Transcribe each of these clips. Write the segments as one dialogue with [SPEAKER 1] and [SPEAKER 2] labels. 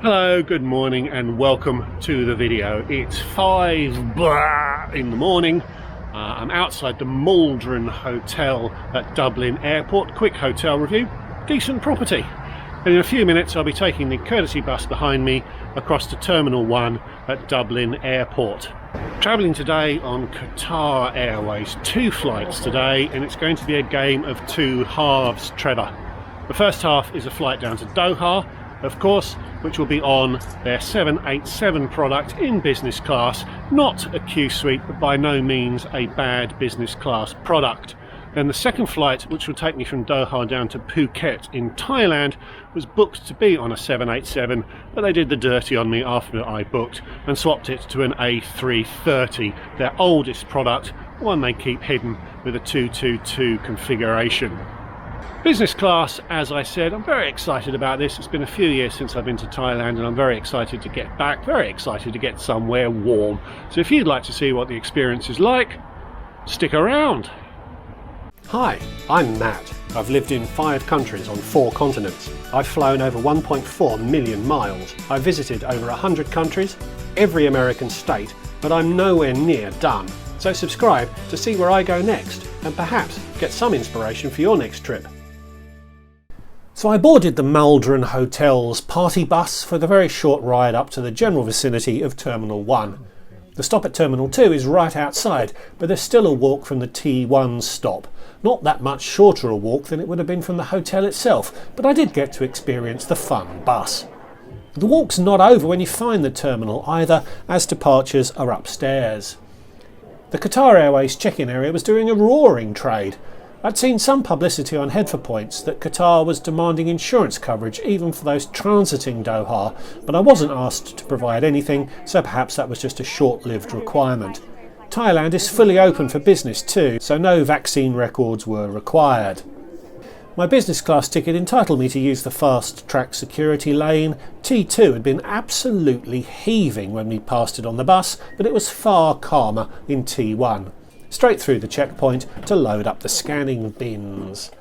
[SPEAKER 1] Hello, good morning and welcome to the video. It's 5 in the morning. I'm outside the Maldron Hotel at Dublin Airport. Quick hotel review, decent property. And in a few minutes I'll be taking the courtesy bus behind me across to Terminal 1 at Dublin Airport. Travelling today on Qatar Airways, 2 flights today, and it's going to be a game of 2 halves, Trevor. The first half is a flight down to Doha, of course, which will be on their 787 product in business class. Not a Q suite, but by no means a bad business class product. Then the second flight, which will take me from Doha down to Phuket in Thailand, was booked to be on a 787, but they did the dirty on me after I booked and swapped it to an A330, their oldest product, one they keep hidden with a 222 configuration. Business class, as I said, I'm very excited about this. It's been a few years since I've been to Thailand and I'm very excited to get back, very excited to get somewhere warm. So if you'd like to see what the experience is like, stick around.
[SPEAKER 2] Hi, I'm Matt. I've lived in 5 countries on 4 continents. I've flown over 1.4 million miles. I've visited over 100 countries, every American state, but I'm nowhere near done. So subscribe to see where I go next and perhaps get some inspiration for your next trip. So I boarded the Maldron Hotel's party bus for the very short ride up to the general vicinity of Terminal 1. The stop at Terminal 2 is right outside, but there's still a walk from the T1 stop. Not that much shorter a walk than it would have been from the hotel itself, but I did get to experience the fun bus. The walk's not over when you find the terminal either, as departures are upstairs. The Qatar Airways check-in area was doing a roaring trade. I'd seen some publicity on Head4 Points that Qatar was demanding insurance coverage even for those transiting Doha, but I wasn't asked to provide anything, so perhaps that was just a short-lived requirement. Thailand is fully open for business too, so no vaccine records were required. My business class ticket entitled me to use the fast track security lane. T2 had been absolutely heaving when we passed it on the bus, but it was far calmer in T1. Straight through the checkpoint to load up the scanning bins.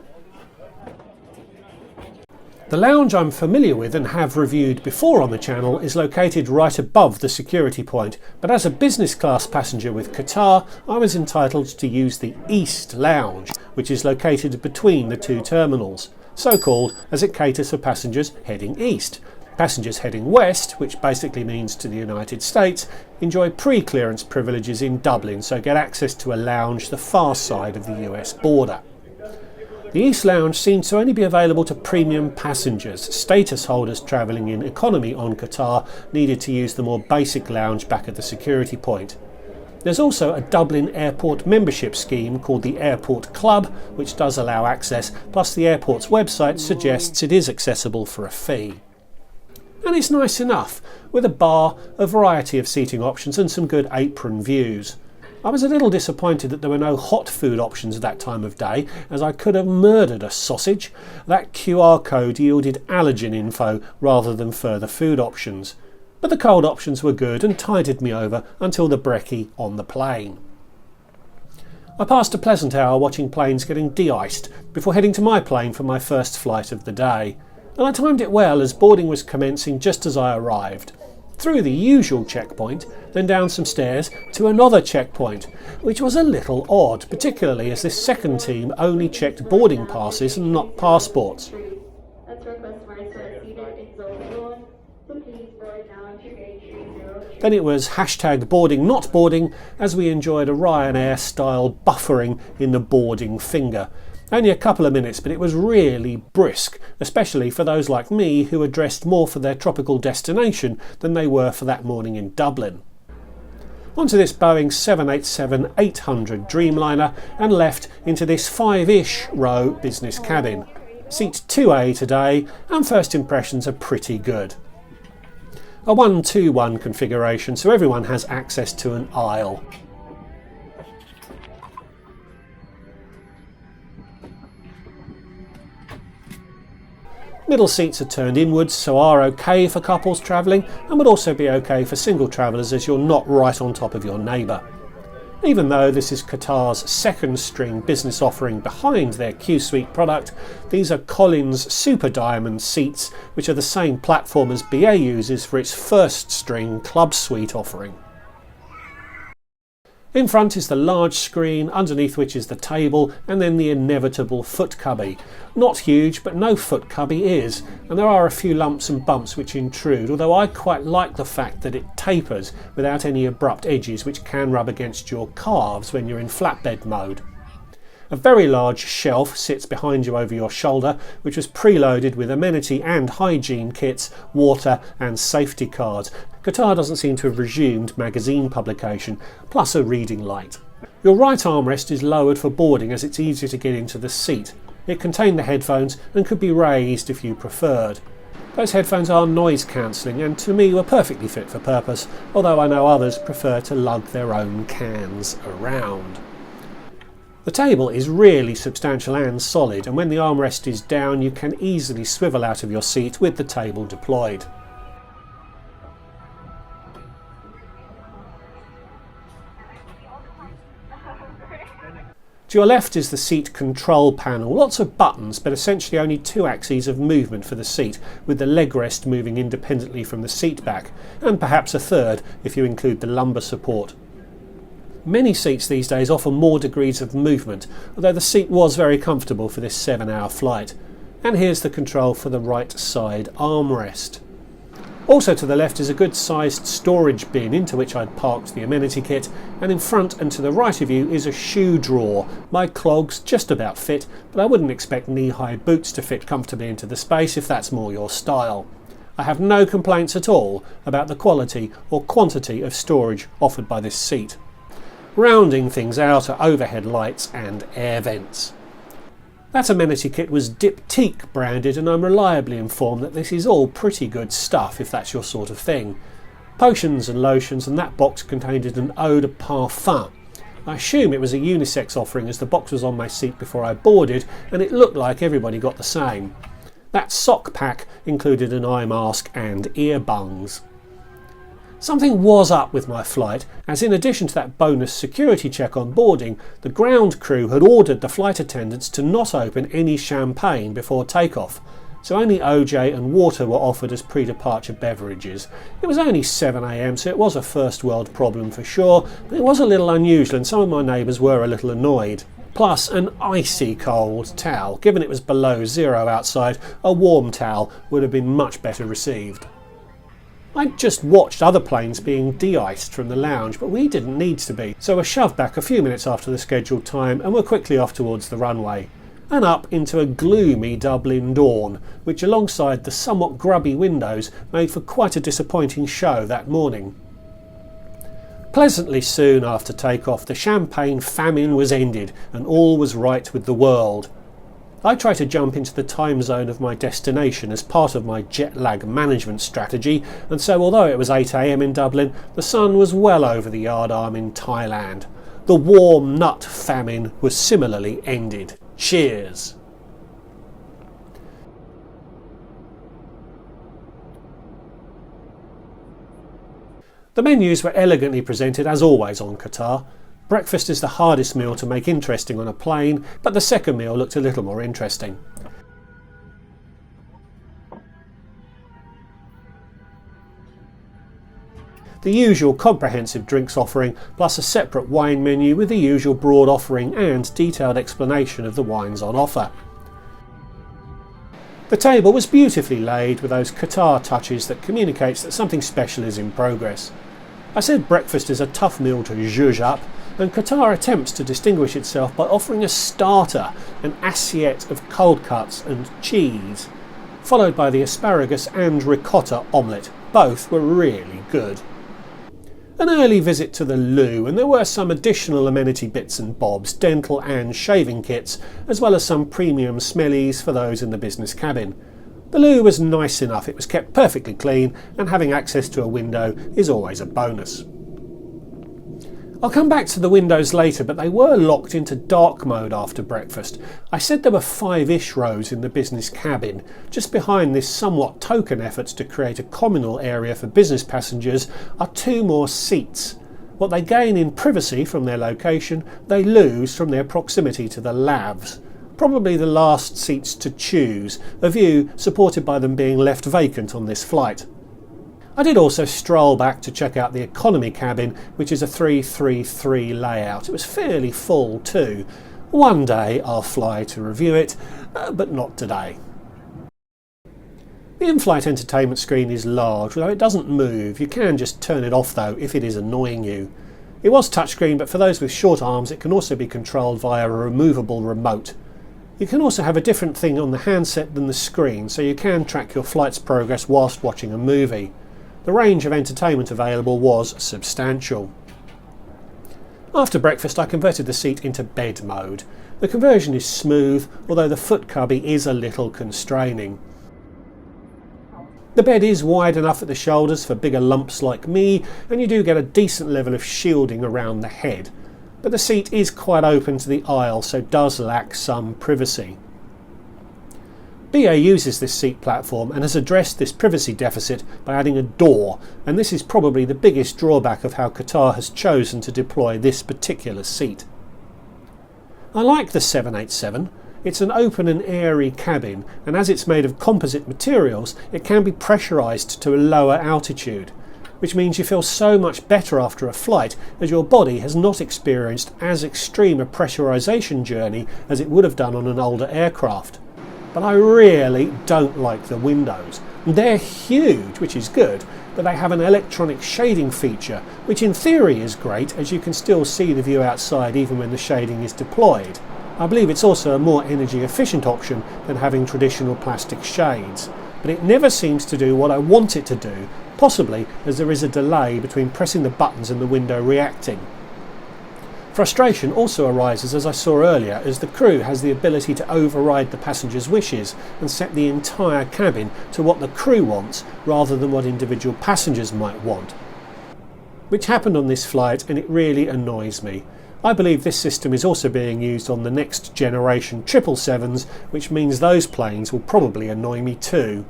[SPEAKER 2] The lounge I'm familiar with and have reviewed before on the channel is located right above the security point, but as a business class passenger with Qatar, I was entitled to use the East Lounge, which is located between the 2 terminals, so called as it caters for passengers heading east. Passengers heading west, which basically means to the United States, enjoy pre-clearance privileges in Dublin, so get access to a lounge the far side of the US border. The East Lounge seems to only be available to premium passengers. Status holders travelling in economy on Qatar needed to use the more basic lounge back at the security point. There's also a Dublin Airport membership scheme called the Airport Club, which does allow access, plus the airport's website suggests it is accessible for a fee. And it's nice enough, with a bar, a variety of seating options and some good apron views. I was a little disappointed that there were no hot food options at that time of day, as I could have murdered a sausage. That QR code yielded allergen info rather than further food options. But the cold options were good and tided me over until the brekkie on the plane. I passed a pleasant hour watching planes getting de-iced before heading to my plane for my first flight of the day. And I timed it well as boarding was commencing just as I arrived. Through the usual checkpoint, then down some stairs to another checkpoint, which was a little odd, particularly as this second team only checked boarding passes and not passports. Then it was hashtag boarding not boarding as we enjoyed a Ryanair style buffering in the boarding finger. Only a couple of minutes, but it was really brisk, especially for those like me who were dressed more for their tropical destination than they were for that morning in Dublin. Onto this Boeing 787-800 Dreamliner and left into this 5-ish row business cabin. Seat 2A today, and first impressions are pretty good. A 1-2-1 configuration, so everyone has access to an aisle. Middle seats are turned inwards, so are okay for couples travelling and would also be okay for single travellers as you're not right on top of your neighbour. Even though this is Qatar's second string business offering behind their Q Suite product, these are Collins Super Diamond seats, which are the same platform as BA uses for its first string Club Suite offering. In front is the large screen, underneath which is the table, and then the inevitable foot cubby. Not huge, but no foot cubby is, and there are a few lumps and bumps which intrude, although I quite like the fact that it tapers without any abrupt edges which can rub against your calves when you're in flatbed mode. A very large shelf sits behind you over your shoulder, which was preloaded with amenity and hygiene kits, water and safety cards. Qatar doesn't seem to have resumed magazine publication, plus a reading light. Your right armrest is lowered for boarding as it's easier to get into the seat. It contained the headphones and could be raised if you preferred. Those headphones are noise cancelling and to me were perfectly fit for purpose, although I know others prefer to lug their own cans around. The table is really substantial and solid, and when the armrest is down you can easily swivel out of your seat with the table deployed. To your left is the seat control panel. Lots of buttons, but essentially only two axes of movement for the seat, with the leg rest moving independently from the seat back, and perhaps a third if you include the lumbar support. Many seats these days offer more degrees of movement, although the seat was very comfortable for this 7-hour flight. And here's the control for the right side armrest. Also to the left is a good sized storage bin into which I'd parked the amenity kit, and in front and to the right of you is a shoe drawer. My clogs just about fit, but I wouldn't expect knee-high boots to fit comfortably into the space if that's more your style. I have no complaints at all about the quality or quantity of storage offered by this seat. Rounding things out are overhead lights and air vents. That amenity kit was Diptyque branded, and I'm reliably informed that this is all pretty good stuff if that's your sort of thing. Potions and lotions, and that box contained an eau de parfum. I assume it was a unisex offering as the box was on my seat before I boarded and it looked like everybody got the same. That sock pack included an eye mask and ear bungs. Something was up with my flight, as in addition to that bonus security check on boarding, the ground crew had ordered the flight attendants to not open any champagne before takeoff, so only OJ and water were offered as pre-departure beverages. It was only 7 AM, so it was a first world problem for sure, but it was a little unusual and some of my neighbours were a little annoyed. Plus an icy cold towel. Given it was below zero outside, a warm towel would have been much better received. I'd just watched other planes being de-iced from the lounge, but we didn't need to be, so I shoved back a few minutes after the scheduled time and were quickly off towards the runway, and up into a gloomy Dublin dawn, which alongside the somewhat grubby windows made for quite a disappointing show that morning. Pleasantly soon after takeoff, the champagne famine was ended and all was right with the world. I try to jump into the time zone of my destination as part of my jet lag management strategy, and so although it was 8 AM in Dublin, the sun was well over the yard arm in Thailand. The warm nut famine was similarly ended. Cheers! The menus were elegantly presented as always on Qatar. Breakfast is the hardest meal to make interesting on a plane, but the second meal looked a little more interesting. The usual comprehensive drinks offering, plus a separate wine menu with the usual broad offering and detailed explanation of the wines on offer. The table was beautifully laid with those Qatar touches that communicates that something special is in progress. I said breakfast is a tough meal to zhuzh up, and Qatar attempts to distinguish itself by offering a starter, an assiette of cold cuts and cheese, followed by the asparagus and ricotta omelette. Both were really good. An early visit to the loo, and there were some additional amenity bits and bobs, dental and shaving kits, as well as some premium smellies for those in the business cabin. The loo was nice enough, it was kept perfectly clean, and having access to a window is always a bonus. I'll come back to the windows later, but they were locked into dark mode after breakfast. I said there were 5-ish rows in the business cabin. Just behind this somewhat token effort to create a communal area for business passengers are 2 more seats. What they gain in privacy from their location, they lose from their proximity to the lavs. Probably the last seats to choose, a view supported by them being left vacant on this flight. I did also stroll back to check out the economy cabin, which is a 333 layout. It was fairly full too. One day I'll fly to review it, but not today. The in-flight entertainment screen is large, although it doesn't move. You can just turn it off though if it is annoying you. It was touchscreen, but for those with short arms it can also be controlled via a removable remote. You can also have a different thing on the handset than the screen, so you can track your flight's progress whilst watching a movie. The range of entertainment available was substantial. After breakfast I converted the seat into bed mode. The conversion is smooth, although the foot cubby is a little constraining. The bed is wide enough at the shoulders for bigger lumps like me, and you do get a decent level of shielding around the head. But the seat is quite open to the aisle, so does lack some privacy. BA uses this seat platform and has addressed this privacy deficit by adding a door, and this is probably the biggest drawback of how Qatar has chosen to deploy this particular seat. I like the 787. It's an open and airy cabin, and as it's made of composite materials, it can be pressurised to a lower altitude, which means you feel so much better after a flight as your body has not experienced as extreme a pressurisation journey as it would have done on an older aircraft. But I really don't like the windows. They're huge, which is good, but they have an electronic shading feature, which in theory is great as you can still see the view outside even when the shading is deployed. I believe it's also a more energy efficient option than having traditional plastic shades, but it never seems to do what I want it to do, possibly as there is a delay between pressing the buttons and the window reacting. Frustration also arises, as I saw earlier, as the crew has the ability to override the passengers' wishes and set the entire cabin to what the crew wants rather than what individual passengers might want. Which happened on this flight, and it really annoys me. I believe this system is also being used on the next generation 777s, which means those planes will probably annoy me too.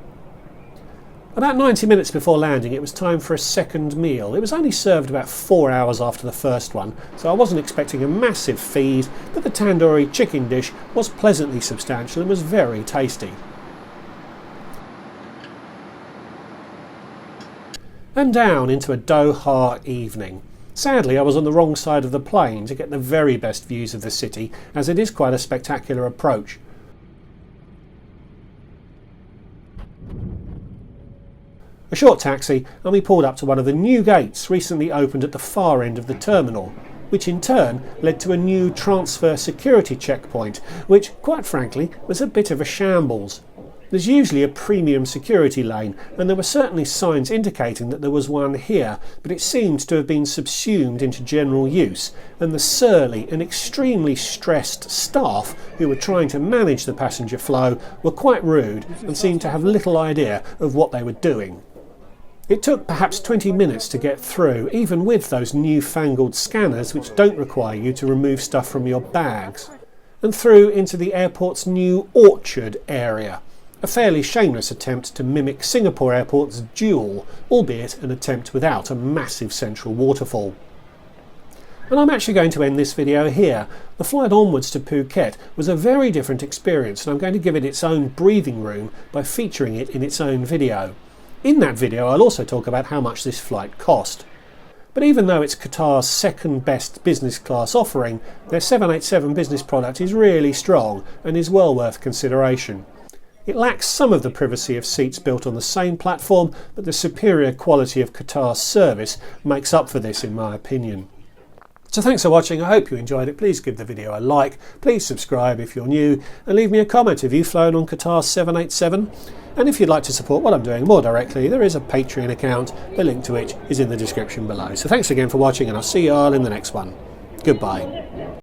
[SPEAKER 2] About 90 minutes before landing it was time for a second meal. It was only served about 4 hours after the first one, so I wasn't expecting a massive feed, but the tandoori chicken dish was pleasantly substantial and was very tasty. And down into a Doha evening. Sadly, I was on the wrong side of the plane to get the very best views of the city, as it is quite a spectacular approach. A short taxi and we pulled up to one of the new gates recently opened at the far end of the terminal, which in turn led to a new transfer security checkpoint, which, quite frankly, was a bit of a shambles. There's usually a premium security lane, and there were certainly signs indicating that there was one here, but it seemed to have been subsumed into general use, and the surly and extremely stressed staff who were trying to manage the passenger flow were quite rude and seemed to have little idea of what they were doing. It took perhaps 20 minutes to get through, even with those newfangled scanners which don't require you to remove stuff from your bags, and through into the airport's new orchard area. A fairly shameless attempt to mimic Singapore Airport's Jewel, albeit an attempt without a massive central waterfall. And I'm actually going to end this video here. The flight onwards to Phuket was a very different experience, and I'm going to give it its own breathing room by featuring it in its own video. In that video I'll also talk about how much this flight cost. But even though it's Qatar's second best business class offering, their 787 business product is really strong and is well worth consideration. It lacks some of the privacy of seats built on the same platform, but the superior quality of Qatar's service makes up for this in my opinion. So thanks for watching, I hope you enjoyed it. Please give the video a like, please subscribe if you're new, and leave me a comment if you've flown on Qatar 787. And if you'd like to support what I'm doing more directly, there is a Patreon account, the link to which is in the description below. So thanks again for watching, and I'll see you all in the next one. Goodbye.